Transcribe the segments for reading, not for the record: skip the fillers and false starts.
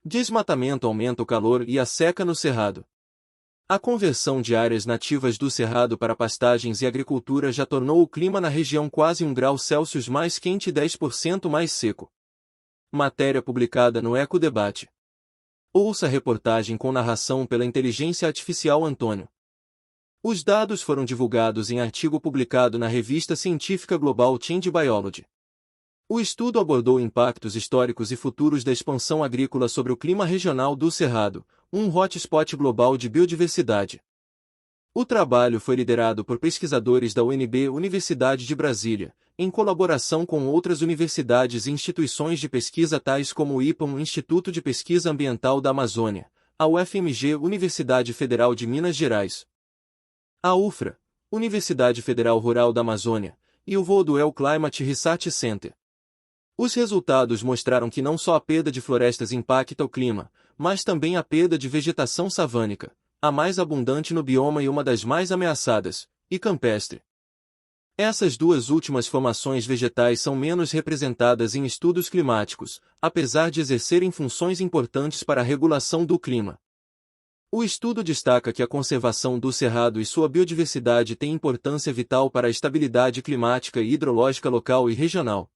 Desmatamento aumenta o calor e a seca no cerrado. A conversão de áreas nativas do cerrado para pastagens e agricultura já tornou o clima na região quase 1 °C mais quente e 10% mais seco. Matéria publicada no Ecodebate. Ouça a reportagem com narração pela inteligência artificial Antônio. Os dados foram divulgados em artigo publicado na revista científica Global Change Biology. O estudo abordou impactos históricos e futuros da expansão agrícola sobre o clima regional do Cerrado, um hotspot global de biodiversidade. O trabalho foi liderado por pesquisadores da UNB Universidade de Brasília, em colaboração com outras universidades e instituições de pesquisa tais como o IPAM, Instituto de Pesquisa Ambiental da Amazônia, a UFMG, Universidade Federal de Minas Gerais, a UFRA, Universidade Federal Rural da Amazônia, e o World Climate Research Center. Os resultados mostraram que não só a perda de florestas impacta o clima, mas também a perda de vegetação savânica, a mais abundante no bioma e uma das mais ameaçadas, e campestre. Essas duas últimas formações vegetais são menos representadas em estudos climáticos, apesar de exercerem funções importantes para a regulação do clima. O estudo destaca que a conservação do cerrado e sua biodiversidade tem importância vital para a estabilidade climática e hidrológica local e regional.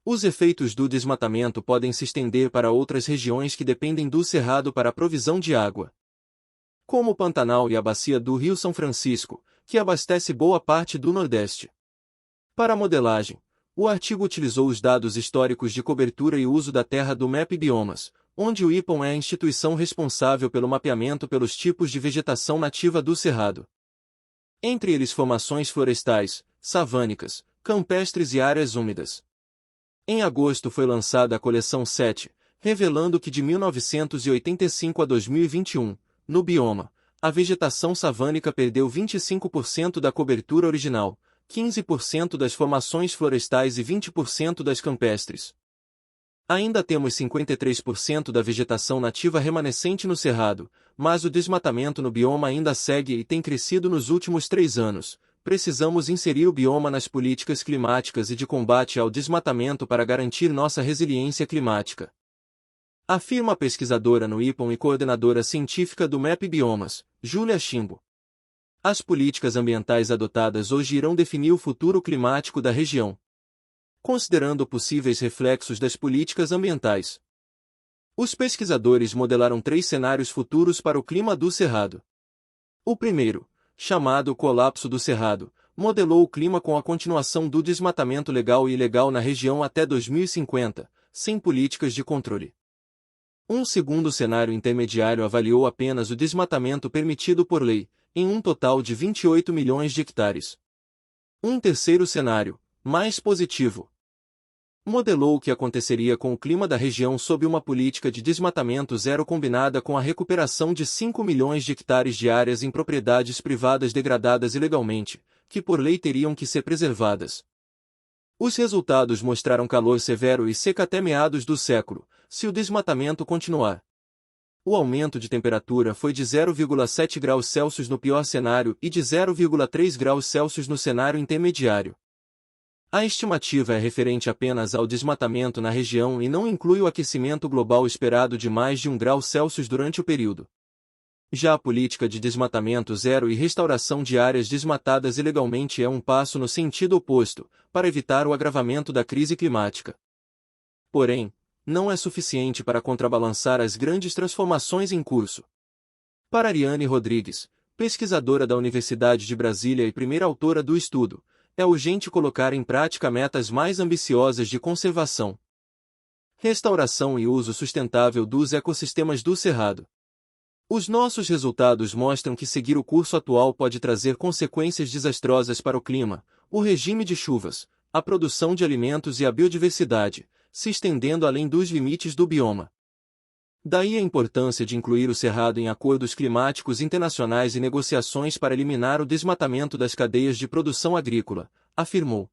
Os efeitos do desmatamento podem se estender para outras regiões que dependem do cerrado para a provisão de água, como o Pantanal e a bacia do Rio São Francisco, que abastece boa parte do Nordeste. Para a modelagem, o artigo utilizou os dados históricos de cobertura e uso da terra do MAP Biomas, onde o IPAM é a instituição responsável pelo mapeamento pelos tipos de vegetação nativa do cerrado. Entre eles formações florestais, savânicas, campestres e áreas úmidas. Em agosto foi lançada a coleção 7, revelando que de 1985 a 2021, no bioma, a vegetação savânica perdeu 25% da cobertura original, 15% das formações florestais e 20% das campestres. Ainda temos 53% da vegetação nativa remanescente no cerrado, mas o desmatamento no bioma ainda segue e tem crescido nos últimos 3 anos. Precisamos inserir o bioma nas políticas climáticas e de combate ao desmatamento para garantir nossa resiliência climática, afirma a pesquisadora no IPAM e coordenadora científica do MAP Biomas, Júlia Chimbo. As políticas ambientais adotadas hoje irão definir o futuro climático da região, considerando possíveis reflexos das políticas ambientais. Os pesquisadores modelaram 3 cenários futuros para o clima do Cerrado. O primeiro, chamado Colapso do Cerrado, modelou o clima com a continuação do desmatamento legal e ilegal na região até 2050, sem políticas de controle. Um segundo cenário intermediário avaliou apenas o desmatamento permitido por lei, em um total de 28 milhões de hectares. Um terceiro cenário, mais positivo, modelou o que aconteceria com o clima da região sob uma política de desmatamento zero combinada com a recuperação de 5 milhões de hectares de áreas em propriedades privadas degradadas ilegalmente, que por lei teriam que ser preservadas. Os resultados mostraram calor severo e seca até meados do século, se o desmatamento continuar. O aumento de temperatura foi de 0,7 graus Celsius no pior cenário e de 0,3 graus Celsius no cenário intermediário. A estimativa é referente apenas ao desmatamento na região e não inclui o aquecimento global esperado de mais de 1 grau Celsius durante o período. Já a política de desmatamento zero e restauração de áreas desmatadas ilegalmente é um passo no sentido oposto, para evitar o agravamento da crise climática. Porém, não é suficiente para contrabalançar as grandes transformações em curso. Para Ariane Rodrigues, pesquisadora da Universidade de Brasília e primeira autora do estudo, é urgente colocar em prática metas mais ambiciosas de conservação, restauração e uso sustentável dos ecossistemas do Cerrado. Os nossos resultados mostram que seguir o curso atual pode trazer consequências desastrosas para o clima, o regime de chuvas, a produção de alimentos e a biodiversidade, se estendendo além dos limites do bioma. Daí a importância de incluir o Cerrado em acordos climáticos internacionais e negociações para eliminar o desmatamento das cadeias de produção agrícola, afirmou.